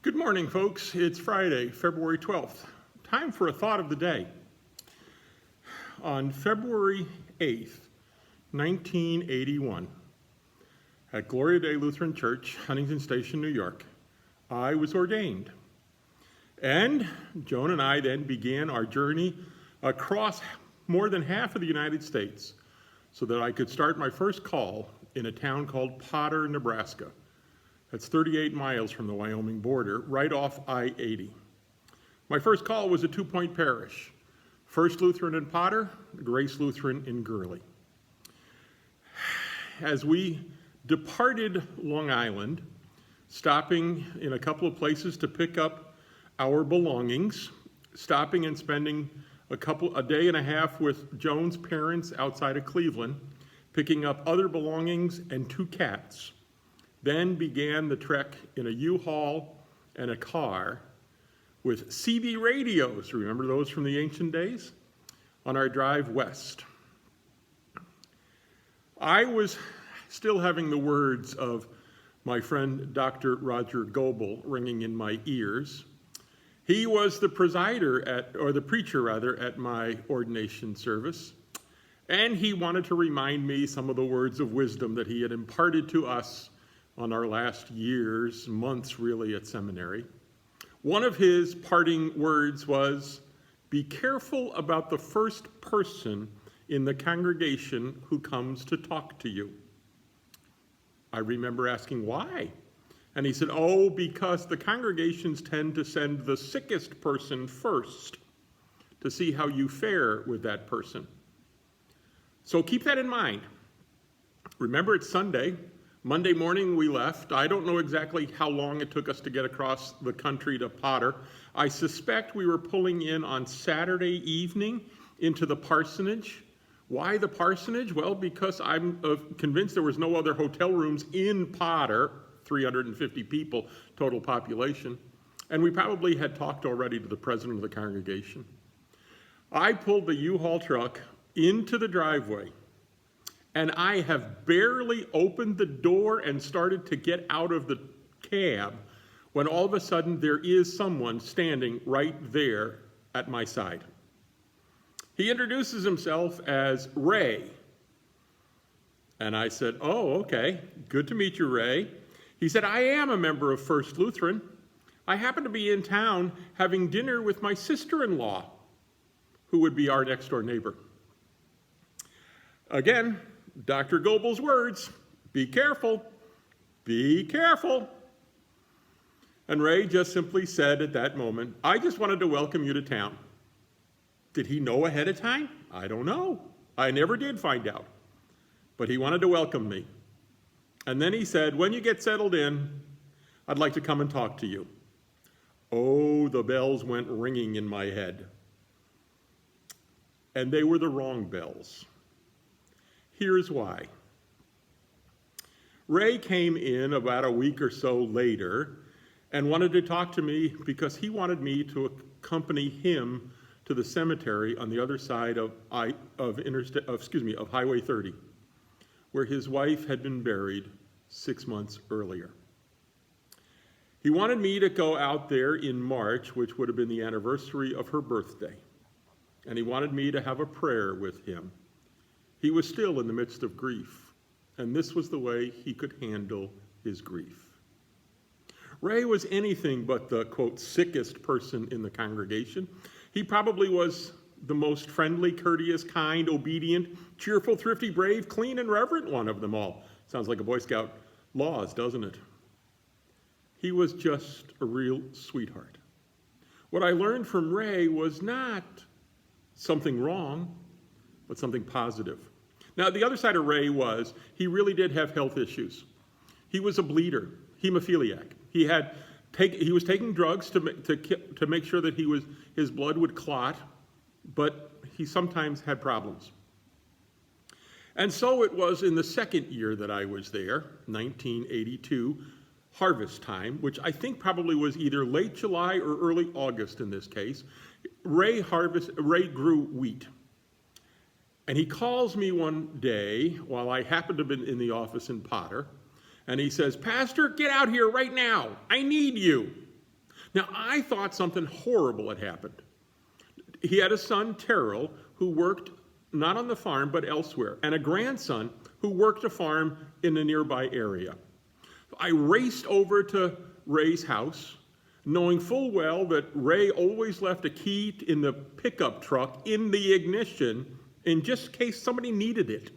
Good morning, folks. It's Friday, February 12th. Time for a thought of the day. On February 8th, 1981, at Gloria Dei Lutheran Church, Huntington Station, New York, I was ordained. And Joan and I then began our journey across more than half of the United States so that I could start my first call in a town called Potter, Nebraska. That's 38 miles from the Wyoming border, right off I-80. My first call was at Two Point Parish, First Lutheran in Potter, Grace Lutheran in Gurley. As we departed Long Island, stopping in a couple of places to pick up our belongings, stopping and spending a day and a half with Joan's parents outside of Cleveland, picking up other belongings and 2 cats. Then began the trek in a U-Haul and a car with CB radios, remember those from the ancient days, on our drive west. I was still having the words of my friend Dr. Roger Goebel ringing in my ears. He was the preacher at my ordination service, and he wanted to remind me some of the words of wisdom that he had imparted to us on our last years, months really, at seminary. One of his parting words was, "Be careful about the first person in the congregation who comes to talk to you." I remember asking why. And he said, because the congregations tend to send the sickest person first to see how you fare with that person. So keep that in mind. Remember, it's Sunday. Monday morning we left. I don't know exactly how long it took us to get across the country to Potter. I suspect we were pulling in on Saturday evening into the parsonage. Why the parsonage? Well, because I'm convinced there was no other hotel rooms in Potter, 350 people total population, and we probably had talked already to the president of the congregation. I pulled the U-Haul truck into the driveway, and I have barely opened the door and started to get out of the cab when all of a sudden there is someone standing right there at my side. He introduces himself as Ray. And I said, okay, good to meet you, Ray. He said, I am a member of First Lutheran. I happen to be in town having dinner with my sister-in-law, who would be our next-door neighbor. Again, Dr. Goebel's words, be careful, be careful. And Ray just simply said at that moment, I just wanted to welcome you to town. Did he know ahead of time? I don't know. I never did find out. But he wanted to welcome me. And then he said, when you get settled in, I'd like to come and talk to you. Oh, the bells went ringing in my head. And they were the wrong bells. Here's why. Ray came in about a week or so later and wanted to talk to me because he wanted me to accompany him to the cemetery on the other side of Highway 30, where his wife had been buried 6 months earlier. He wanted me to go out there in March, which would have been the anniversary of her birthday, and he wanted me to have a prayer with him. He was still in the midst of grief, and this was the way he could handle his grief. Ray was anything but the, quote, sickest person in the congregation. He probably was the most friendly, courteous, kind, obedient, cheerful, thrifty, brave, clean, and reverent one of them all. Sounds like a Boy Scout laws, doesn't it? He was just a real sweetheart. What I learned from Ray was not something wrong, but something positive. Now, the other side of Ray was he really did have health issues. He was a bleeder, hemophiliac. He was taking drugs to make sure that his blood would clot, but he sometimes had problems. And so it was in the second year that I was there, 1982, harvest time, which I think probably was either late July or early August in this case. Ray grew wheat. And he calls me one day while I happened to have been in the office in Potter, and he says, "Pastor, get out here right now. I need you." Now, I thought something horrible had happened. He had a son, Terrell, who worked not on the farm but elsewhere, and a grandson who worked a farm in a nearby area. I raced over to Ray's house, knowing full well that Ray always left a key in the pickup truck in the ignition in just case somebody needed it.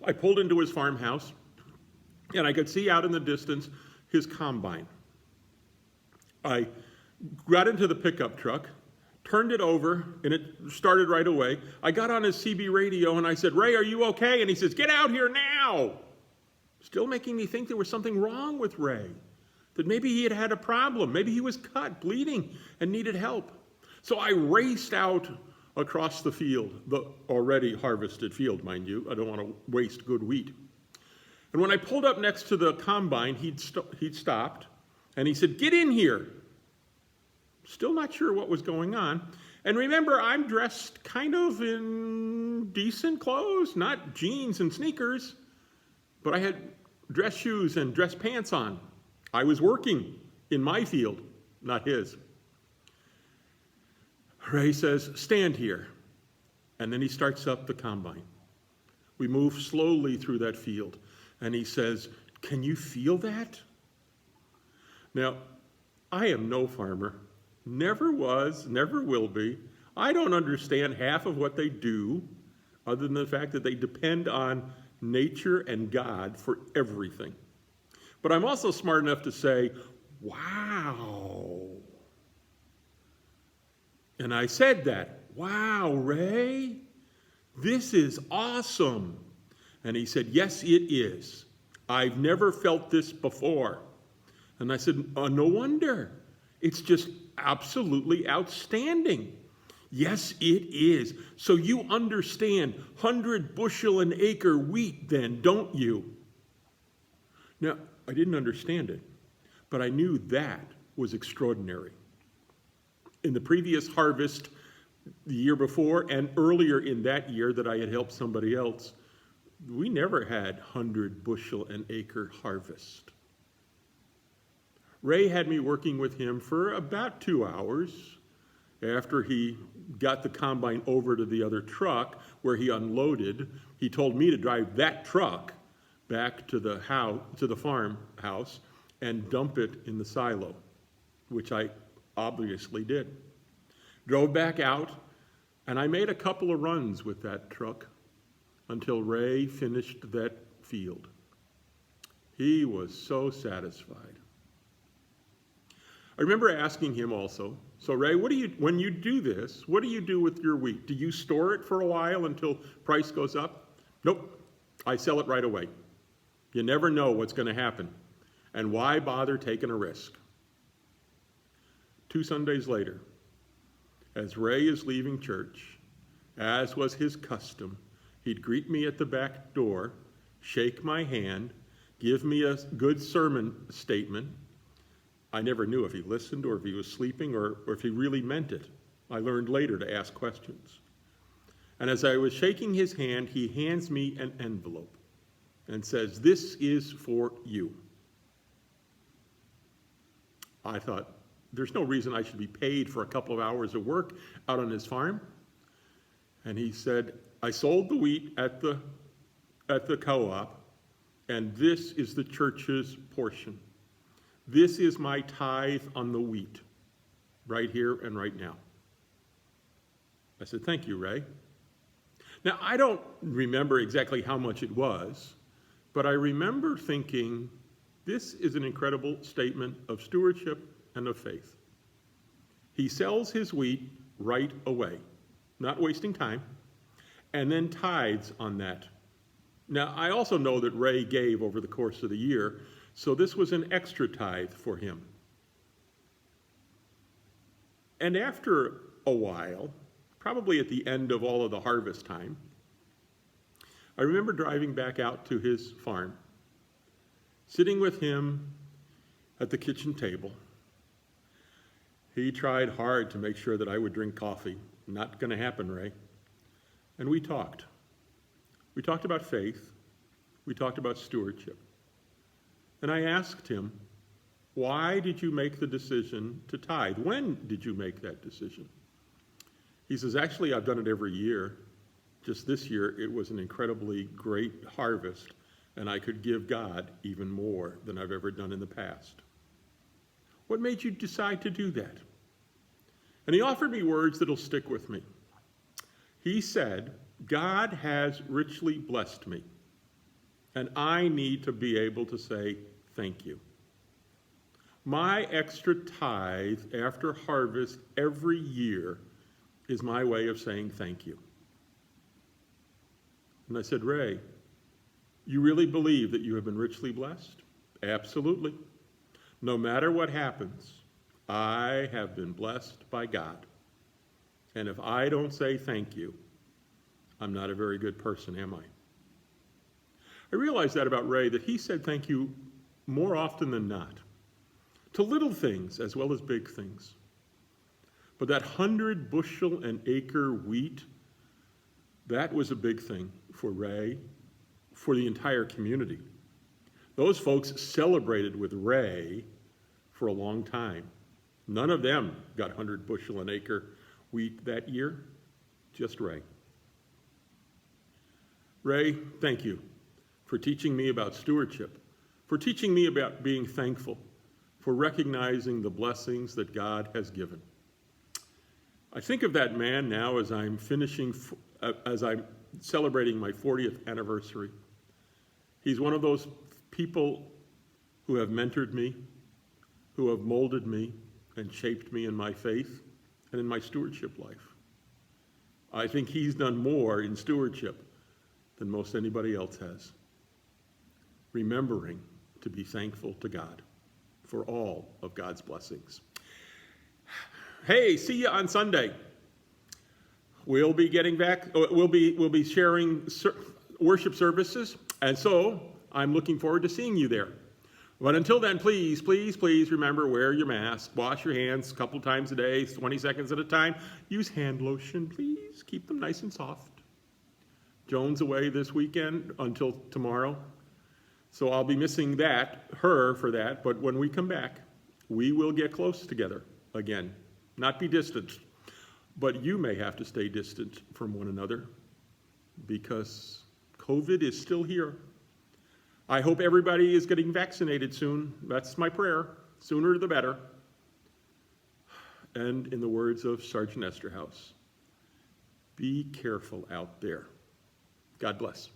I pulled into his farmhouse, and I could see out in the distance his combine. I got into the pickup truck, turned it over, and it started right away. I got on his CB radio, and I said, "Ray, are you okay?" And he says, "Get out here now!" Still making me think there was something wrong with Ray, that maybe he had had a problem. Maybe he was cut, bleeding, and needed help. So I raced out across the field, the already harvested field, mind you. I don't want to waste good wheat. And when I pulled up next to the combine, he'd stopped, and he said, "Get in here." Still not sure what was going on. And remember, I'm dressed kind of in decent clothes, not jeans and sneakers, but I had dress shoes and dress pants on. I was working in my field, not his. Ray says, "Stand here." And then he starts up the combine. We move slowly through that field. And he says, "Can you feel that?" Now, I am no farmer. Never was, never will be. I don't understand half of what they do, other than the fact that they depend on nature and God for everything. But I'm also smart enough to say, "Wow." And I said that, "Wow, Ray, this is awesome." And he said, "Yes, it is. I've never felt this before." And I said, "No wonder. It's just absolutely outstanding." "Yes, it is. So you understand 100 bushel an acre wheat then, don't you?" Now, I didn't understand it, but I knew that was extraordinary. In the previous harvest, the year before, and earlier in that year that I had helped somebody else, we never had 100 bushel an acre harvest. Ray had me working with him for about 2 hours after he got the combine over to the other truck where he unloaded. He told me to drive that truck back to the farmhouse and dump it in the silo, which I obviously did. Drove back out, and I made a couple of runs with that truck until Ray finished that field. He was so satisfied. I remember asking him also, "So Ray, when you do this, what do you do with your wheat? Do you store it for a while until price goes up?" "Nope, I sell it right away. You never know what's going to happen, and why bother taking a risk?" 2 Sundays later, as Ray is leaving church, as was his custom, he'd greet me at the back door, shake my hand, give me a good sermon statement. I never knew if he listened or if he was sleeping or if he really meant it. I learned later to ask questions. And as I was shaking his hand, he hands me an envelope and says, "This is for you." I thought, there's no reason I should be paid for a couple of hours of work out on his farm. And he said, "I sold the wheat at the co-op, and this is the church's portion. This is my tithe on the wheat, right here and right now." I said, "Thank you, Ray." Now, I don't remember exactly how much it was, but I remember thinking, this is an incredible statement of stewardship and of faith. He sells his wheat right away, not wasting time, and then tithes on that. Now, I also know that Ray gave over the course of the year, so this was an extra tithe for him. And after a while, probably at the end of all of the harvest time, I remember driving back out to his farm, sitting with him at the kitchen table. He tried hard to make sure that I would drink coffee. Not going to happen, Ray. And we talked. We talked about faith. We talked about stewardship. And I asked him, Why did you make the decision to tithe? When did you make that decision? He says, actually, I've done it every year. Just this year, it was an incredibly great harvest, and I could give God even more than I've ever done in the past. What made you decide to do that? And he offered me words that'll stick with me. He said, God has richly blessed me, and I need to be able to say thank you. My extra tithe after harvest every year is my way of saying thank you. And I said, Ray, you really believe that you have been richly blessed? Absolutely. No matter what happens, I have been blessed by God. And if I don't say thank you, I'm not a very good person, am I? I realized that about Ray, that he said thank you more often than not, to little things as well as big things. But that 100 bushel an acre wheat, that was a big thing for Ray, for the entire community. Those folks celebrated with Ray for a long time. None of them got 100 bushel an acre wheat that year, just Ray. Ray, thank you for teaching me about stewardship, for teaching me about being thankful, for recognizing the blessings that God has given. I think of that man now as I'm celebrating my 40th anniversary. He's one of those people who have mentored me, who have molded me and shaped me in my faith and in my stewardship life. I think he's done more in stewardship than most anybody else has. Remembering to be thankful to God for all of God's blessings. Hey, see you on Sunday. We'll be getting back. We'll be sharing worship services, and so I'm looking forward to seeing you there. But until then, please, please, please remember, wear your mask, wash your hands a couple times a day, 20 seconds at a time. Use hand lotion, please. Keep them nice and soft. Joan's away this weekend until tomorrow, so I'll be missing her for that, but when we come back, we will get close together again. Not be distant, but you may have to stay distant from one another because COVID is still here. I hope everybody is getting vaccinated soon. That's my prayer. Sooner the better. And in the words of Sergeant Esterhaus, be careful out there. God bless.